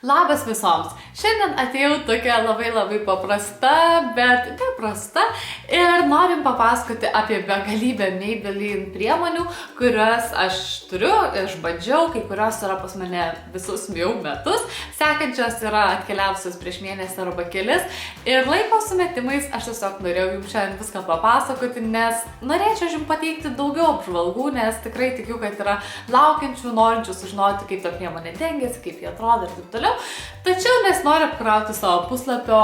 Labas visoms! Šiandien atėjau tokia labai paprasta, bet neprasta ir norim papasakoti apie begalybę Maybelline priemonių, kurias aš turiu, išbandžiau, kai kurios yra pas mane visus jau metus, sekančios yra atkeliavusios prieš mėnesį arba kelis ir laiko sumetimais aš tiesiog norėjau jums šiandien viską papasakoti, nes norėčiau jums pateikti daugiau apžvalgų, nes tikrai tikiu, kad yra laukiančių, norinčių sužinoti, kaip ta priemonė dengiasi, kaip jie atrodo ir taip toliau. Tačiau nesinoriu apkrauti savo puslapio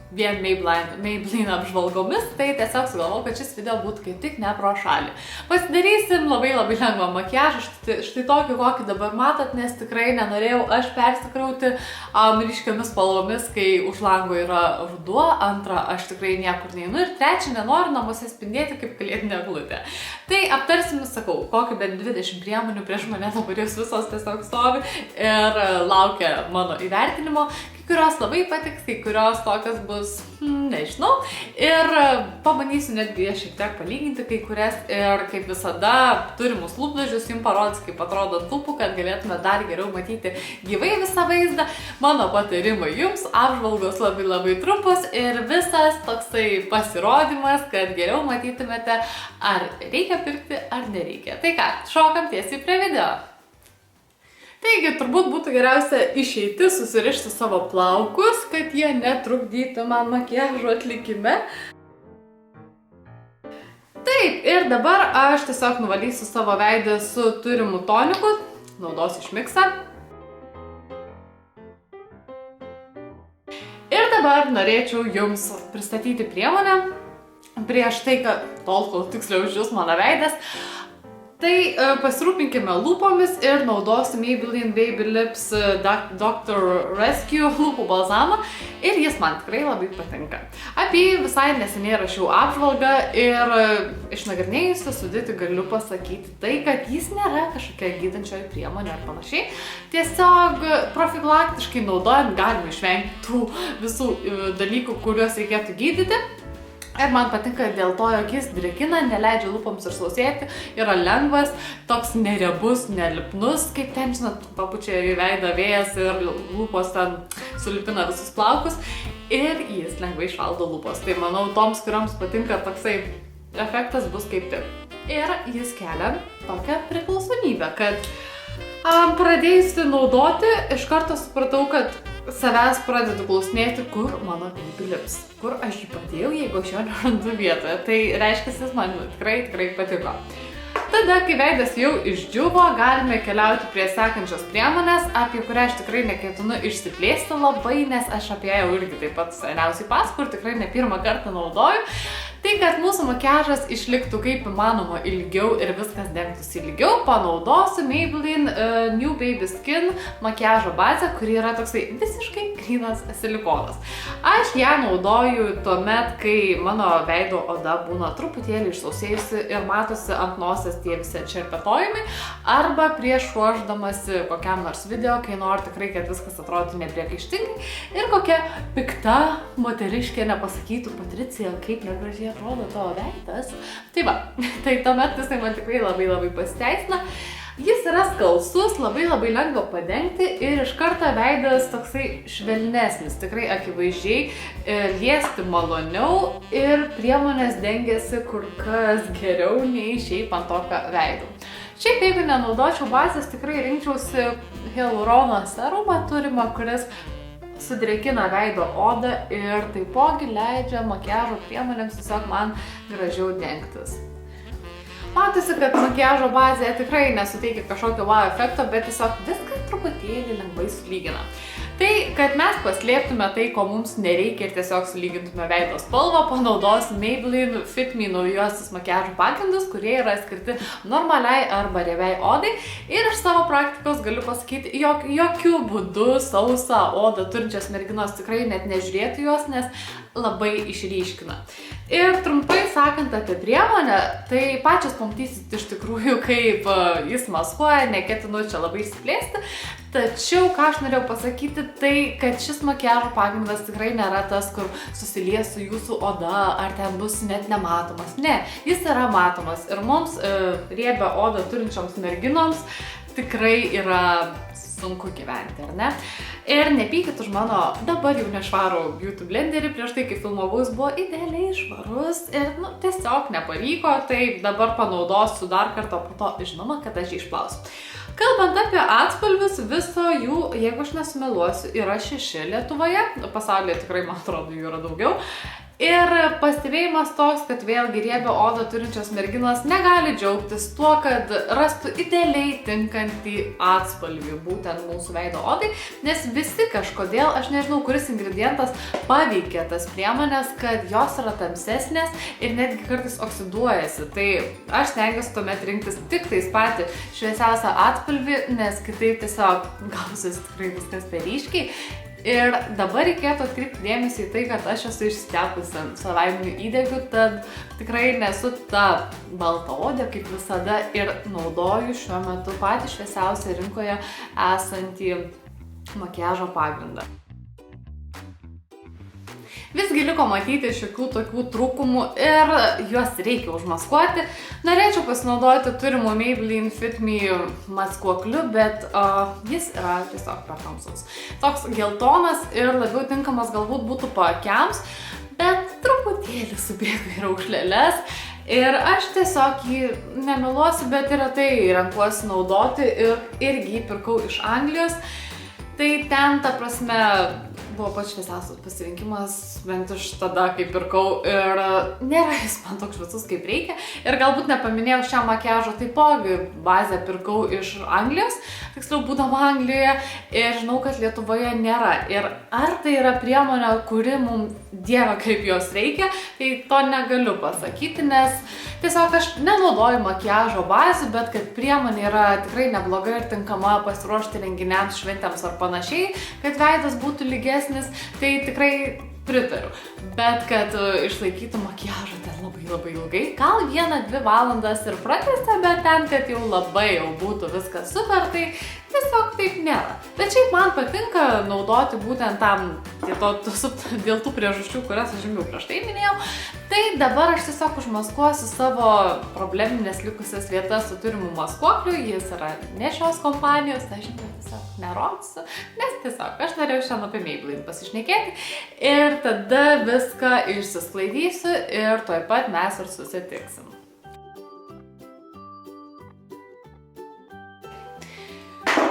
vien Maybelline apžvalgomis, tai tiesiog sugalvojau, kad šis video būtų kaip tik ne pro šalį. Pasidarysim labai lengvą makiažą, štai tokį, kokį dabar matot, nes tikrai nenorėjau aš persikrauti ryškiomis spalvomis, kai už lango yra ruduo, antra, aš tikrai niekur neinu ir trečia, nenoriu namuose spindėti kaip kalėdinė eglutė. Tai aptarsim, sakau, kokį bent 20 priemonių prieš mane dabar jos visos tiesiog stovi ir laukia mano įvertinimo. Kai kurios labai patiks, kai kurios tokios bus, nežinau. Ir pabandysiu netgi šiek tiek palyginti kai kurias ir kaip visada turimus lūpdažius jums parodys, kaip atrodo ant lūpų, kad galėtume dar geriau matyti gyvai visą vaizdą. Mano patarimai jums, apžvalgos labai trumpos ir visas toksai pasirodymas, kad geriau matytumėte, ar reikia pirkti, ar nereikia. Tai ką, šokam tiesiai prie video. Taigi, turbūt būtų geriausia išeiti, susirišti savo plaukus, kad jie netrukdytų man makiažo atlikime. Taip, ir dabar aš tiesiog nuvalysiu savo veidą su turimu toniku, naudosiu iš miksą. Ir dabar norėčiau jums pristatyti priemonę, prieš tai, kad kol tiksliau išdžius mano veidas. Tai pasirūpinkime lūpomis ir naudosiu Maybelline Baby Lips Dr. Rescue lūpų balzamą ir jis man tikrai labai patinka. Apie jį visai neseniai rašiau apžvalgą ir išnagrinėjusi sudėti galiu pasakyti tai, kad jis nėra kažkokia gydančioji priemonė ar panašiai. Tiesiog profilaktiškai naudojant galima išvengti tų visų dalykų, kuriuos reikėtų gydyti. Ir man patinka dėl to, jog jis drėkina, neleidžia lūpoms ir sausėti, yra lengvas, toks neriebus, nelipnus, kaip ten, žinot, papučia į veidą vėjas ir lūpos ten sulipina visus plaukus ir jis lengvai šaldo lūpos. Tai manau, toms, kuriams patinka toksai efektas, bus kaip tik. Ir jis kelia tokią priklausomybę, kad pradėjusi naudoti, iš karto supratau, kad savęs pradedu klausinėti, kur mano Baby Lips, kur aš jį padėjau, jeigu aš jo nerandu vietoje. Tai reiškia, jis man tikrai patiko. Tada, kai veidas jau išdžiuvo, galime keliauti prie sekančios priemonės, apie kurią aš tikrai neketinu išsiplėsti labai, nes aš apie ją jau irgi taip pat seniausiai pasakoju ir tikrai ne pirmą kartą naudoju. Tai, kad mūsų makiažas išliktų kaip įmanoma ilgiau ir viskas dengtųsi ilgiau, panaudosiu Maybelline New Baby Skin makiažo bazę, kuri yra toksai visiškai grynas silikonas. Aš ją naudoju tuomet, kai mano veido oda būna truputėlį išsausėjusi ir matosi ant nosies tie visi čerpetojimai, arba prieš ruošdamasi kokiam nors video, kai noriu tikrai, kad viskas atrodytų nepriekaištingai ir kokia pikta moteriškė nepasakytų: Patricija, kaip negražiai atrodo tavo veidas. Tai va, tai tuomet jisai man tikrai labai pasiteisina. Jis yra skalsus, labai lengva padengti ir iš karto veidas toksai švelnesnis, tikrai akivaizdžiai liesti maloniau ir priemonės dengiasi kur kas geriau nei šiaip ant tokio veido. Šiaip jeigu nenaudočiau bazės, tikrai rinkčiausi hialurono serumą turimą, kuris sudrėkina veido odą ir taipogi leidžia makiažo priemonėms tiesiog man gražiau dengtis. Matosi, kad makiažo bazė tikrai nesuteikia kažkokio wow efekto, bet tiesiog viską truputėlį lengvai sulygina. Tai, kad mes paslėptume tai, ko mums nereikia ir tiesiog sulygintume veido spalvą, panaudosiu Maybelline Fit Me naujuosius makiažo pagrindus, kurie yra skirti normaliai arba riebiai odai. Ir iš savo praktikos galiu pasakyti, jog jokių būdų sausą odą turinčios merginos tikrai net nežiūrėtų jos, nes labai išryškina. Ir trumpai sakant apie priemonę, tai pačios pamatysit iš tikrųjų, kaip jis maskuoja, neketinu čia labai išsiplėsti. Tačiau, ką aš norėjau pasakyti, tai, kad šis makiažo pagrindas tikrai nėra tas, kur susilies su jūsų oda, ar ten bus net nematomas. Ne, jis yra matomas ir mums riebią odą turinčioms merginoms tikrai yra sunku gyventi, ar ne? Ir nepykit už mano dabar jau nešvarų beauty blenderį, prieš tai, kai filmavau, jis buvo idealiai švarus ir, tiesiog nepavyko, tai dabar panaudosiu dar kartą, po to žinoma, kad aš jį išplausiu. Kalbant apie atspalvius, viso jų, jeigu aš nesumeluosiu, yra 6 Lietuvoje, pasaulyje tikrai, man atrodo, jų yra daugiau. Ir pastebėjimas toks, kad vėlgi riebią odą turinčios merginos negali džiaugtis tuo, kad rastų idealiai tinkantį atspalvį būtent mūsų veido odai, nes visi kažkodėl, aš nežinau, kuris ingredientas paveikia tas priemonės, kad jos yra tamsesnės ir netgi kartais oksiduojasi. Tai aš stengiuosi tuomet rinktis tik tais patį šviesiausią atspalvį, nes kitaip tiesiog gausis tikrai viskas per ryškiai. Ir dabar reikėtų atkreipti dėmesį į tai, kad aš esu išsitepusi ant savaiminių įdegių, tad tikrai nesu ta baltaodė kaip visada ir naudoju šiuo metu patį šviesiausią rinkoje esantį makiažo pagrindą. Visgi liko matyti šiokių tokių trūkumų ir juos reikia užmaskuoti. Norėčiau pasinaudoti turimu Maybelline Fit Me maskuokliu, bet jis yra tiesiog per tamsus. Toks geltonas ir labiau tinkamas galbūt būtų paakiams, bet truputėlį subėga į raukšleles. Ir aš tiesiog jį nemeluosiu, bet ir tai renkuosi naudoti ir irgi jį pirkau iš Anglijos. Tai ten, ta prasme, buvo pats šviesiausias pasirinkimas, bent iš tada, kai pirkau, ir nėra jis man toks šviesus kaip reikia. Ir galbūt nepaminėjau šią makiažo, taipogi bazę pirkau iš Anglijos, tiksliau būdama Anglijoje, ir žinau, kad Lietuvoje nėra. Ir ar tai yra priemonė, kuri mums dieve kaip jos reikia, tai to negaliu pasakyti, nes tiesiog aš nenaudoju makiažo bazių, bet kad priemonė yra tikrai nebloga ir tinkama pasiruošti renginiams, šventėms ar panašiai, kad veidas būtų lygesnis, tai tikrai pritariu. Bet kad išlaikytų makiažą ten labai ilgai, gal 1-2 valandas ir pratęsia, bet ten, kad jau labai būtų viskas super, tai tiesiog taip nėra. Bet šiaip man patinka naudoti būtent tam, dėl tų priežasčių, kurias aš jau prieš tai minėjau. Tai dabar aš tiesiog užmaskuosiu savo probleminės likusias vietas su turimu maskuokliu. Jis yra ne šios kompanijos, aš tiesiog nerodysiu, nes tiesiog aš norėjau šiandien apie Maybelline pasišnekėti ir tada viską išsisklaidysiu ir tuoj pat mes ir susitiksim.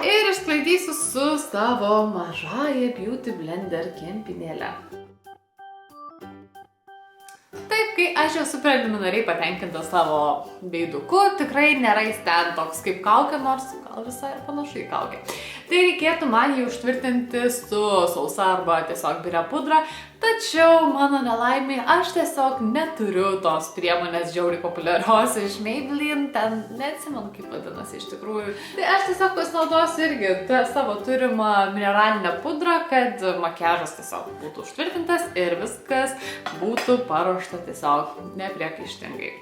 Ir išsklaidysiu su savo mažąja beauty blender kempinėle. Taip, kai aš esu preliminariai patenkinta savo veiduku, tikrai nėra jis ten toks kaip kaukė, nors gal visai ir panašiai kaukė. Tai reikėtų man jį užtvirtinti su sausa arba tiesiog biria pudra, tačiau mano nelaimė, aš tiesiog neturiu tos priemonės žiauriai populiarios iš Maybelline, ten neatsimenu kaip vadinasi iš tikrųjų. Tai aš tiesiog pasinaudosiu irgi savo turimą mineralinę pudrą, kad makiažas tiesiog būtų užtvirtintas ir viskas būtų paruošta tiesiog nepriekaištingai.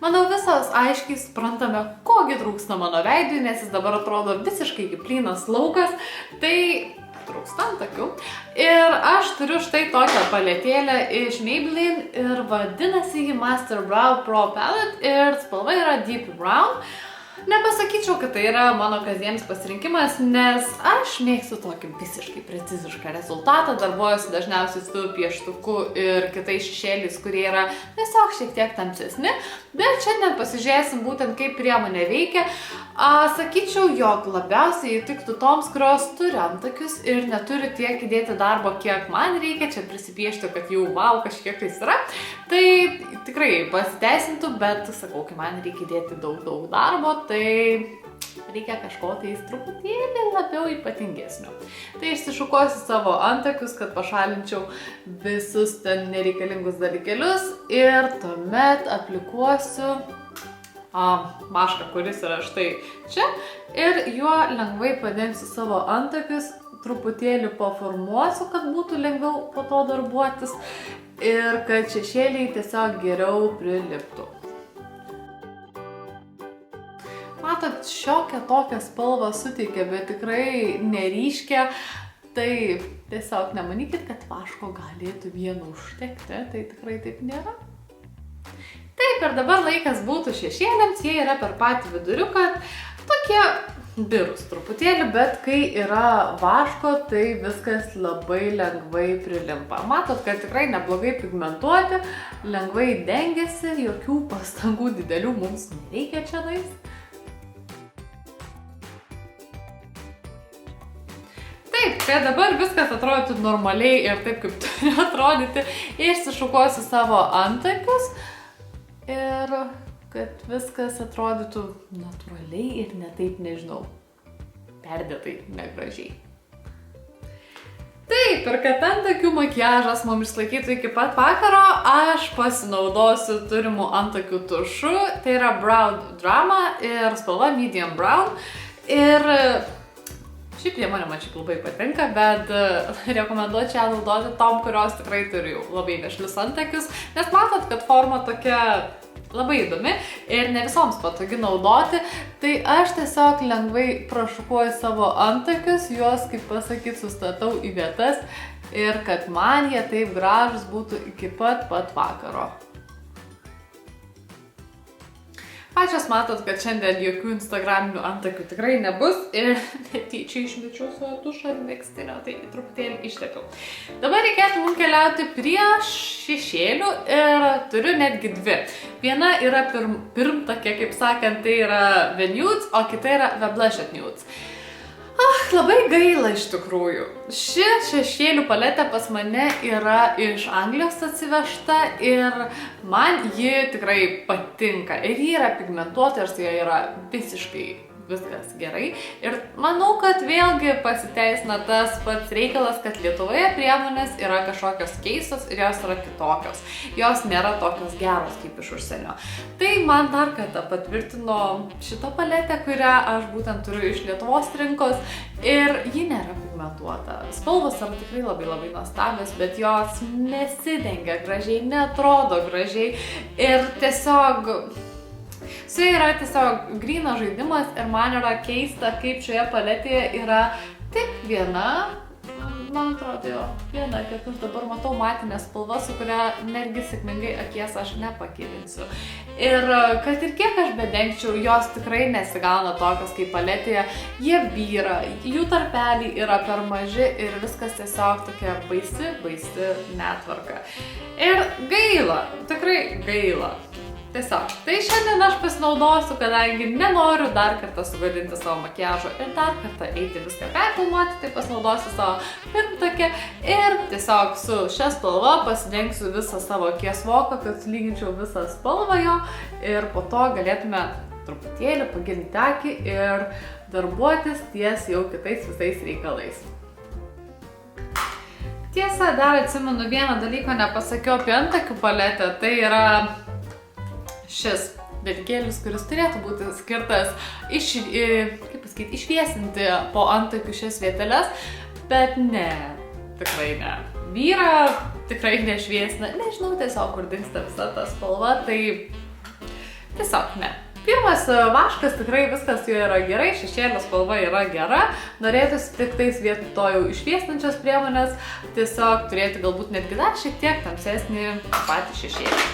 Manau, visos aiškiai suprantame, kogi trūksta mano veidui, nes jis dabar atrodo visiškai kaip plynas laukas, tai trūksta antakių. Ir aš turiu štai tokią paletėlę iš Maybelline ir vadinasi ji Master Brow Pro Palette ir spalva yra Deep Brown. Nepasakyčiau, kad tai yra mano kasdienis pasirinkimas, nes aš mėgstu tokį visiškai precizišką rezultatą, darbuojuosi dažniausiai su pieštuku ir kitais šešėliais, kurie yra tiesiog šiek tiek tamsesni, bet šiandien pasižiūrėsim būtent kaip priemonė veikia. Sakyčiau, jog labiausiai įtiktų toms, kurios turi antakius ir neturi tiek įdėti darbo, kiek man reikia, čia prisipiešti, kad jau wow, kažkiek tais yra. Tai tikrai pasiteisintų, bet sakau, kai man reikia įdėti daug darbo, tai reikia kažko tais truputėlį labiau ypatingesnio. Tai išsišukuosiu savo antakius, kad pašalinčiau visus ten nereikalingus dalykėlius ir tuomet aplikuosiu mašką, kuris yra štai čia ir juo lengvai padengsiu savo antakius, truputėlį paformuosiu, kad būtų lengviau po to darbuotis ir kad šešėliai tiesiog geriau priliptų. Matot, šiokią tokią spalvą suteikia, bet tikrai neryškia, tai tiesiog nemanykit, kad vaško galėtų vienu užtekti, tai tikrai taip nėra. Taip, ir dabar laikas būtų šešėliams, jie yra per patį viduriuką, tokie birus truputėlį, bet kai yra vaško, tai viskas labai lengvai prilimpa. Matot, kad tikrai neblogai pigmentuoti, lengvai dengiasi, jokių pastangų didelių mums nereikia čionais. Taip, kad dabar viskas atrodytų normaliai ir taip, kaip turi atrodyti, išsišukuosiu savo antakius ir kad viskas atrodytų natūraliai ir ne taip, nežinau, perdėtai negražiai. Taip, ir kad antakių makiažas mums išlaikytų iki pat vakaro, aš pasinaudosiu turimų antakių tušu, tai yra Brow Drama ir spalva Medium Brown. Ir ši priemonė man šiaip labai patinka, bet rekomenduočiau ją naudoti tom, kurios tikrai turi labai vešlius antakius, nes matot, kad forma tokia labai įdomi ir ne visoms patogi naudoti, tai aš tiesiog lengvai prašukuoju savo antakius, juos, kaip pasakyti, sustatau į vietas ir kad man jie taip gražus būtų iki pat vakaro. Pačios matot, kad šiandien jokių instagraminių antakių tikrai nebus ir netyčia išmečiau savo tušą ir megztinio, tai truputėlį ištepiau. Dabar reikėtų mums keliauti prie šešėlių ir turiu netgi dvi. Viena yra pirmtakė, kaip sakant, tai yra The Nudes, o kita yra The Blushed Nudes. Labai gaila iš tikrųjų. Ši šešėlių paletė pas mane yra iš Anglijos atsivežta ir man ji tikrai patinka. Ir ji yra pigmentuota ir su ja yra visiškai viskas gerai. Ir manau, kad vėlgi pasiteisina tas pats reikalas, kad Lietuvoje priemonės yra kažkokios keistos ir jos yra kitokios. Jos nėra tokios geros kaip iš užsienio. Tai man dar kartą patvirtino šitą paletę, kurią aš būtent turiu iš Lietuvos rinkos ir ji nėra pigmentuota. Spalvos yra tikrai labai nuostabios, bet jos nesidengia gražiai, neatrodo gražiai ir tiesiog su ja yra tiesiog grynas žaidimas ir man yra keista, kaip šioje paletėje yra tik viena, man atrodo, viena, kiek aš dabar matau matinę spalvą, su kuria netgi sėkmingai akies aš nepakilinsiu. Ir kad ir kiek aš bedengčiau, jos tikrai nesigauna tokios kaip paletėje, jie byra, jų tarpeliai yra per maži ir viskas tiesiog tokia baisi netvarka. Ir gaila, tikrai gaila. Tiesiog. Tai šiandien aš pasinaudosiu, kadangi nenoriu dar kartą sugadinti savo makiažo ir dar kartą eiti viską perfilmuoti, tai pasinaudosiu savo pirmtakę ir tiesiog su šia spalva pasidengsiu visą savo akies voką, kad sulyginčiau visą spalvą jo ir po to galėtume truputėlį pagilinti akį ir darbuotis ties jau kitais visais reikalais. Tiesa, dar atsimenu vieną dalyką, nepasakiau apie antakių paletę, tai yra šis dalykėlis, kuris turėtų būti skirtas išviesinti po antakių šias vieteles, bet ne, tikrai ne. Vyra tikrai nešviesina, nežinau tiesiog, kur dingsta visa ta spalva, tai tiesiog ne. Pirmas vaškas tikrai viskas jo yra gerai, šešėlio spalva yra gera, norėtųsi tik tais vietoj to jau išviesinančios priemonės, tiesiog turėti galbūt netgi dar šiek tiek tamsesnį patį šešėlį.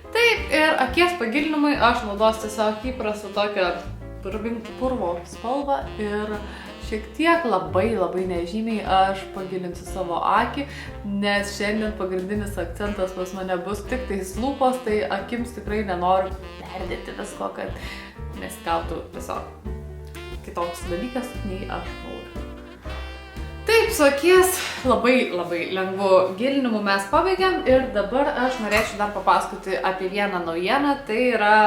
Taip, ir akies pagilinimui aš naudosiu tiesiog įprastą tokią purvo spalvą ir šiek tiek labai nežymiai aš pagilinsiu savo akį, nes šiandien pagrindinis akcentas pas mane bus tik tais lūpos, tai akims tikrai nenoriu perdėti visko, kad nesigautų tiesiog kitoks dalykas, nei aš noriu. Taip, su akies labai lengvu gilinimu mes pabaigėm ir dabar aš norėčiau dar papasakoti apie vieną naujieną, tai yra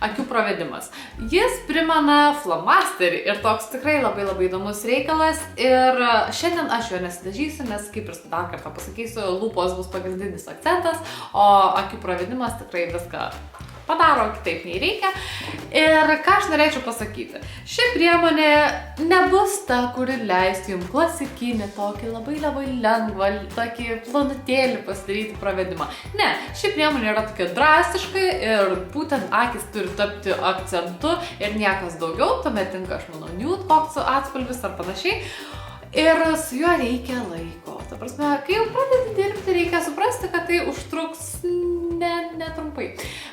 akių pravedimas. Jis primena flomasterį ir toks tikrai labai įdomus reikalas ir šiandien aš jo nesidažysiu, nes kaip ir dar kartą pasakysiu, lūpos bus pagrindinis akcentas, o akių pravedimas tikrai viską padaro kitaip nei reikia. Ir ką aš norėčiau pasakyti, ši priemonė nebus ta, kuri leistų jums klasikinį, tokį labai lengvą, tokį plonutėlį pasidaryti pravedimą. Ne, ši priemonė yra tokia drastiška ir būtent akis turi tapti akcentu ir niekas daugiau, tuomet tinka, aš manau, nude koks atspalvis ar panašiai. Ir su juo reikia laiko. Ta prasme, kai jau pradedi dirbti, reikia suprasti, kad tai užtruks netrumpai.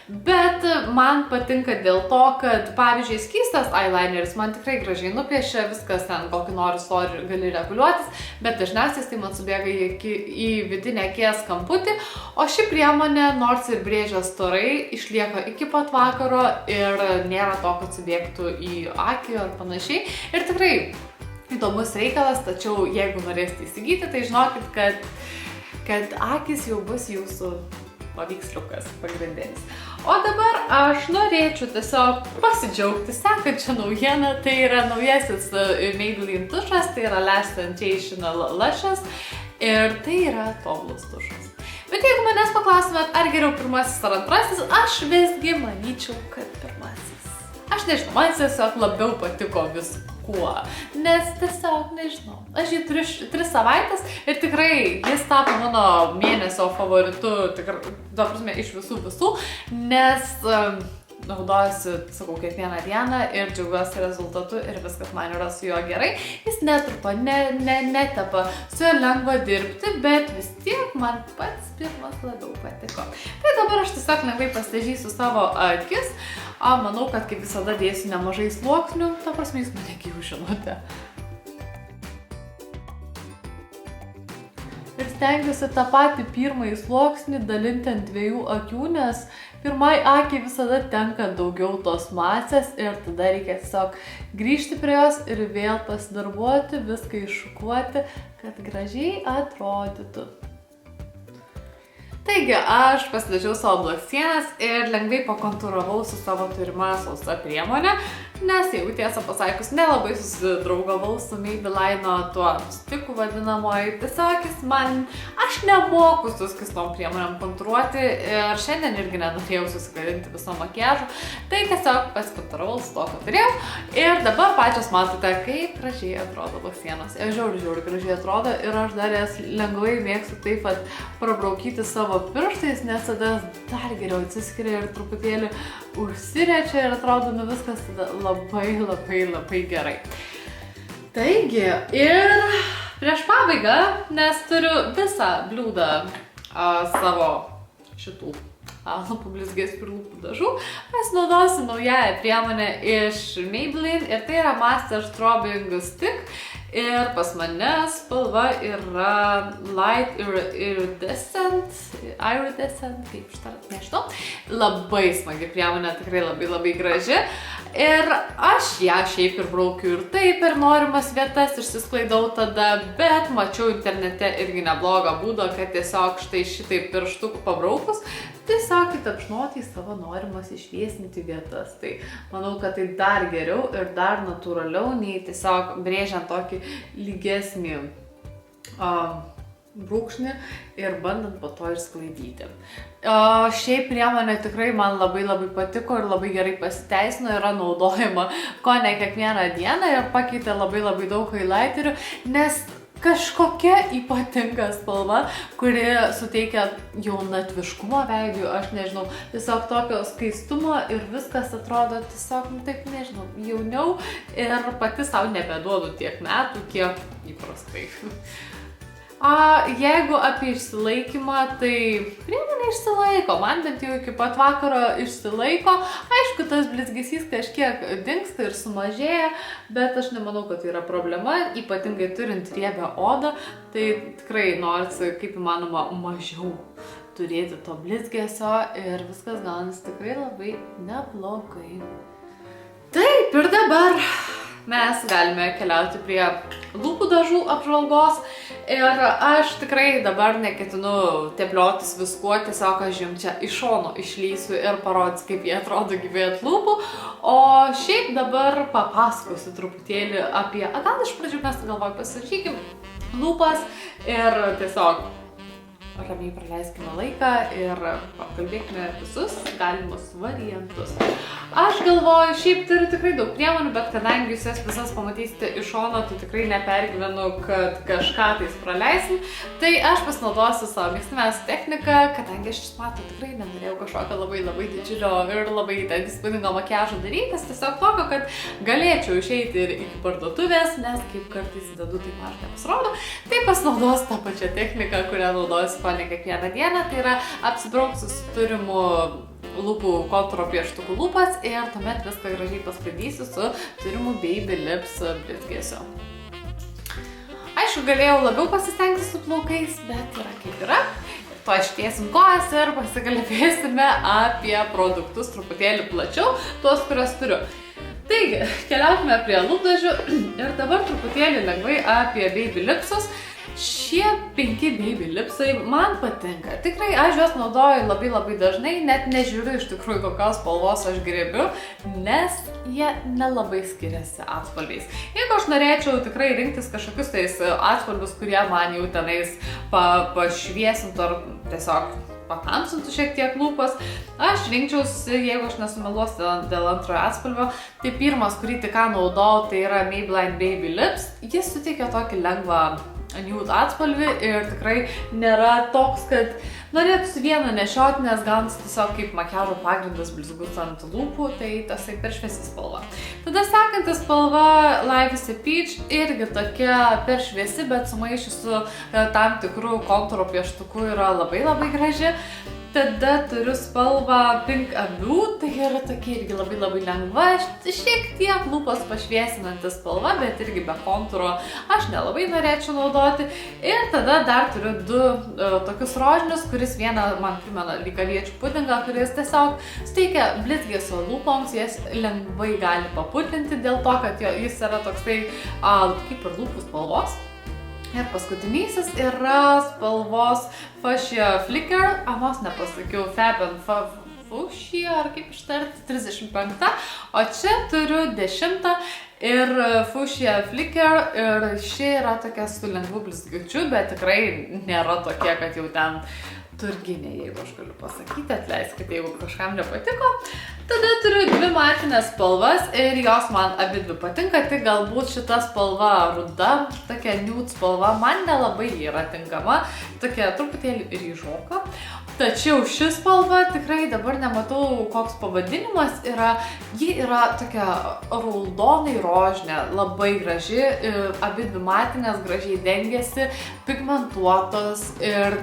Bet man patinka dėl to, kad, pavyzdžiui, skystas eyelineris man tikrai gražiai nupiešia, viskas ten, kokį nori storį gali reguliuotis, bet dažniausiai tai man subėga į vidinę akies kamputį, o ši priemonė, nors ir brėžia storai, išlieka iki pat vakaro ir nėra to, kad subėgtų į akį ar panašiai. Ir tikrai įdomus reikalas, tačiau jeigu norėsite įsigyti, tai žinokit, kad akis jau bus jūsų paveiksliukas pagrindinis. O dabar aš norėčiau tiesiog pasidžiaugti sekančią naujieną, tai yra naujasis Maybelline tušas, tai yra Lash Sensational Lashes ir tai yra tobulus tušas. Bet jeigu manęs paklaustumėt, ar geriau pirmasis ar antrasis, aš visgi manyčiau, kad pirmasis. Aš nežinau, man tiesiog labiau patiko viskuo, nes tiesiog nežinau. Aš jį turiu 3 savaitės ir tikrai jis tapo mano mėnesio favoritu, tikrai, ta prasme, iš visų, nes naudojuosi, sakau, kiekvieną dieną ir džiaugiuosi rezultatu ir viskas man yra su juo gerai. Jis netrupa, netepa, su juo lengva dirbti, bet vis tiek man pats pirmas labiau patiko. Tai dabar aš tiesiog lengvai pasidažysiu savo akis. Manau, kad kaip visada dėsiu nemažai sluoksnių, ta prasme, jūs mane jau žinote. Ir stengiuosi tą patį pirmąjį sluoksnį dalinti ant 2 akių, nes pirmai akiai visada tenka daugiau tos masės ir tada reikia tiesiog grįžti prie jos ir vėl pasidarbuoti, viską iššukuoti, kad gražiai atrodytų. Taigi, aš pasidažiau savo blakstienas ir lengvai pakontūravau su savo turima sausa priemonė, nes jeigu tiesą pasakius, nelabai susidraugavau su Maybelline tuo stiku vadinamoji. Tiesiog aš nemoku su skystom priemonėm kontūruoti ir šiandien irgi nenorėjau susigadinti viso makiažo, tai tiesiog pasikontūravau su to, ką turėjau. Ir dabar pačios matote, kaip gražiai atrodo blakstienos. Žiauriai gražiai atrodo ir aš dar jas lengvai mėgstu taip pat prabraukyti savo pirštais, nes tada dar geriau atsiskiria ir truputėlį užsiriečia ir atrodo viskas tada labai gerai. Taigi, ir prieš pabaigą, nes turiu visą bliūdą savo šitų lūpų blizgės ir lūpų dažų, pasinaudosiu naująją priemonę iš Maybelline ir tai yra Master Strobing Stick. Ir pas mane spalva yra Light Iridescent, kaip ištart, nežinau. Labai smagi priemonė, tikrai labai graži. Ir aš ją šiaip ir braukiu ir taip per norimas vietas išsisklaidau tada, bet mačiau internete irgi neblogą būdą, kad tiesiog štai šitai pirštukų pabraukus, tiesiog įtapšnoti į savo norimas išviesinti vietas. Tai manau, kad tai dar geriau ir dar natūraliau, nei tiesiog brėžiant tokį lygesnį brūkšnį ir bandant po to išsklaidyti. Šiaip priemonė tikrai man labai patiko ir labai gerai pasiteisino, yra naudojama kone kiekvieną dieną ir pakeitė labai daug highlighterių, nes kažkokia ypatinga spalva, kuri suteikia jaunatviškumo veidui, aš nežinau, tiesiog tokio skaistumo ir viskas atrodo tiesiog, taip nežinau, jauniau ir pati savo nebeduodu tiek metų, kiek įprastai. Jeigu apie išsilaikymą, tai priemonė išsilaiko, man bent jau iki pat vakaro išsilaiko. Aišku, tas blizgesys kažkiek dingsta ir sumažėja, bet aš nemanau, kad tai yra problema, ypatingai turint riebią odą, tai tikrai norisi kaip įmanoma mažiau turėti to blizgesio ir viskas gaunasi tikrai labai neblogai. Taip, ir dabar mes galime keliauti prie lūpų dažų apžvalgos ir aš tikrai dabar neketinu tepliotis viskuo, tiesiog aš jums čia iš šono išlysiu ir parodysiu, kaip jie atrodo gyvai ant lūpų, o šiaip dabar papasakosiu truputėlį apie, gal iš pradžių mes galvoju pasirašykim lūpas ir tiesiog ramiai praleiskime laiką ir apkalbėkime visus galimus variantus. Aš galvoju, šiaip turiu tikrai daug priemonių, bet kadangi jūs jas visas pamatysite iš šono, tai tikrai nepergyvenu, kad kažką tais praleisim. Tai aš pasinaudosiu savo mėgstamiausią techniką, kadangi aš matau tikrai nenorėjau kažkokio labai didžiulio ir labai įspūdingo makiažo darytis, tiesiog tokio, kad galėčiau išeiti ir iki parduotuvės, nes kaip kartais dedu, tai man nepasirodo. Tai pasinaudosiu tą pačią techniką, kurią naudosiu ko ne kiekvieną dieną, tai yra apsibraukti su turimu lūpų kontūro pieštukų lūpas ir tuomet viską gražiai pasklaidysiu su turimu Baby Lips blizgesiu. Aišku, galėjau labiau pasistengti su plaukais, bet yra kaip yra. To ištiesim kojas ir pasikalbėsime apie produktus truputėlį plačiau, tuos, kuriuos turiu. Taigi, keliaukime prie lūpdažių ir dabar truputėlį lengvai apie Baby Lipsus. Šie 5 Baby Lipsai man patinka. Tikrai aš juos naudoju labai dažnai, net nežiūriu iš tikrųjų kokios spalvos aš griebiu, nes jie nelabai skiriasi atspalviais. Jeigu aš norėčiau tikrai rinktis kažkokius tais atspalvius, kurie man jau tenais pašviesintų ar tiesiog patamsintų šiek tiek lūpas, aš rinkčiausi, jeigu aš nesumeluosiu dėl antrojo atspalvio, tai pirmas, kurį tik ką naudojau, tai yra Maybelline Baby Lips. Jis suteikia tokį lengvą nude atspalvį ir tikrai nėra toks, kad norėtųsi vieną nešioti, nes gaunasi tiesiog kaip makiažo pagrindas blizgus ant lūpų, tai tasai per šviesi spalva. Tada sekanti spalva Life is a Peach, irgi tokia per šviesi, bet sumaišius su tam tikrų kontūro pieštuku yra labai graži. Tada turiu spalvą Pink Blue, tai yra tokia irgi labai lengva, šiek tiek lūpas pašviesinanti spalva, bet irgi be kontūro aš nelabai norėčiau naudoti. Ir tada dar turiu 2 tokius rožinius, kuris vieną man primena lyg aviečių pudingą, kuris tiesiog suteikia blizgesio lūpoms, jas lengvai gali paputlinti dėl to, kad jis yra toksai kaip ir lūpų spalvos. Ir paskutinysis yra spalvos Fuchsia Flicker, vos nepasakiau, Fab and Fuchsia, ar kaip ištarti, 35, o čia turiu 10 ir Fuchsia Flicker ir ši yra tokia su lengvu blizgučiu, bet tikrai nėra tokia, kad jau ten turginė, jeigu aš galiu pasakyti, atleiskite, jeigu kažkam nepatiko. Tada turiu 2 matinės spalvas ir jos man abidvi patinka, tik galbūt šita spalva ruda, tokia nude spalva, man nelabai yra tinkama, tokia truputėlį ryžoka. Tačiau ši spalva tikrai dabar nematau, koks pavadinimas yra, ji yra tokia raudonai rožinė, labai graži, abidvi matinės gražiai dengiasi, pigmentuotos ir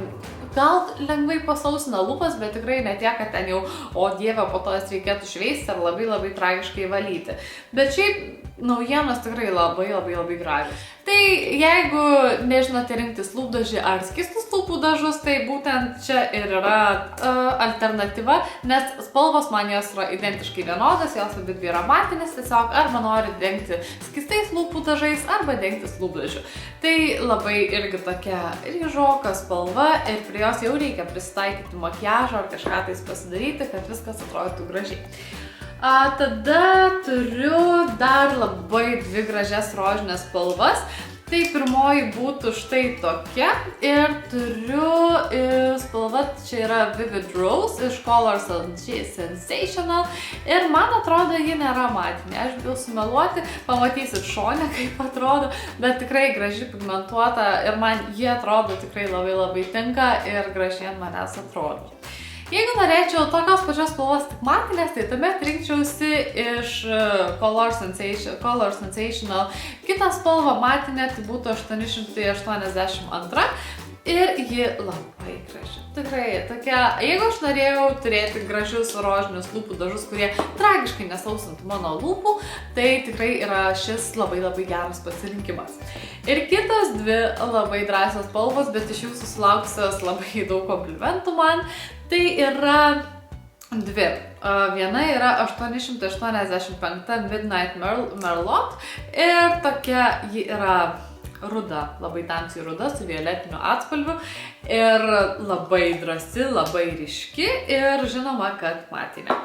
gal lengvai pasausina lūpas, bet tikrai ne tiek, kad ten jau, o dieve, po to jas reikėtų šveisti ar labai tragiškai valyti. Bet šiaip naujienos tikrai labai gražios. Tai jeigu nežinote rinktis lūpdažį ar skystus lūpų dažus, tai būtent čia ir yra alternatyva, nes spalvos man jos yra identiškai vienodas, jos abidvi yra matinis, tiesiog arba nori dengti skystais lūpų dažais arba dengtis lūpdažiu. Tai labai irgi tokia ryžoka spalva ir prie jos jau reikia prisitaikyti makiažą ar kažką tais pasidaryti, kad viskas atrodytų gražiai. Tada turiu dar labai 2 gražias rožinės spalvas. Tai pirmoji būtų štai tokia ir turiu spalva, čia yra Vivid Rose iš Color Sensational ir man atrodo ji nėra matinė, aš bijau sumeluoti, pamatysit šone kaip atrodo, bet tikrai graži pigmentuota ir man ji atrodo tikrai labai tinka ir gražiai ant manęs atrodo. Jeigu norėčiau tokios pačios spalvos tik matinės, tai tuomet rinkčiausi iš Color Sensational. Kita spalva matinė tai būtų 882 ir ji labai graži. Tikrai tokia, jeigu aš norėjau turėti gražius rožinius lūpų dažus, kurie tragiškai nesausintų mano lūpų, tai tikrai yra šis labai geras pasirinkimas. Ir kitos 2 labai drąsios spalvos, bet iš jų susilaukusios labai daug komplimentų man, tai yra 2. Viena yra 885 Midnight Merlot ir tokia ji yra ruda, labai tamsiai ruda su violetiniu atspalviu ir labai drąsi, labai ryški ir žinoma, kad matinė.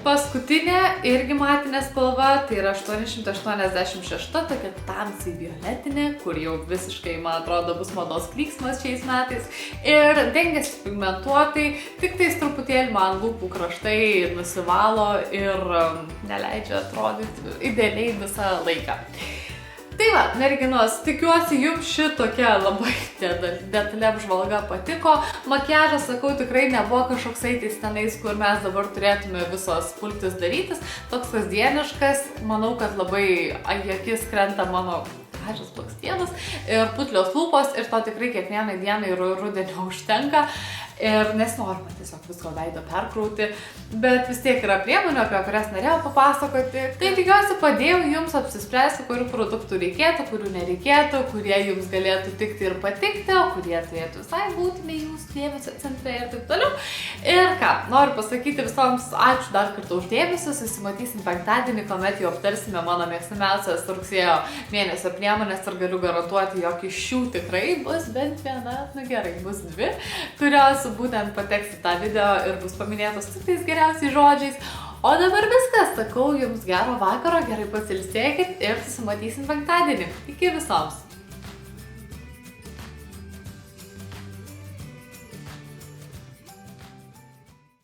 Paskutinė irgi matinė spalva, tai yra 886, tokia tamsiai violetinė, kur jau visiškai, man atrodo, bus mados klyksmas šiais metais. Ir dengiasi pigmentuotai, tik tais truputėlį man lūpų kraštai nusivalo ir neleidžia atrodyti idealiai visą laiką. Tai va, merginos, tikiuosi jums šitokia labai detalė apžvalga patiko. Makiažas, sakau, tikrai nebuvo kažkoksai tenais, kur mes dabar turėtume visos pultis darytis. Toks kasdieniškas, manau, kad labai į akis krenta mano gražios blakstienos ir putlios lūpos ir to tikrai kiekvienai dienai rudenio užtenka. Ir nesinori man tiesiog visko veido perkrauti, bet vis tiek yra priemonių, apie kurias norėjau papasakoti. Tai tikiuosi padėjau jums apsispręsti, kurių produktų reikėtų, kurių nereikėtų, kurie jums galėtų tikti ir patikti, o kurie turėtų visai būti ne jūsų dėmesio centre ir taip toliau. Ir ką, noriu pasakyti visoms ačiū dar kartą už dėmesį, susimatysim penktadienį, kuomet jau aptarsime mano mėgstamiausias rugsėjo mėnesio priemonės ir galiu garantuoti, jog iš šių tikrai bus bent viena, gerai, bus dvi, kurios būtent pateks į tą video ir bus paminėtos tik tais geriausiais žodžiais. O dabar viskas, sakau jums gero vakaro, gerai pasilsėkit ir susimatysim penktadienį. Iki visoms!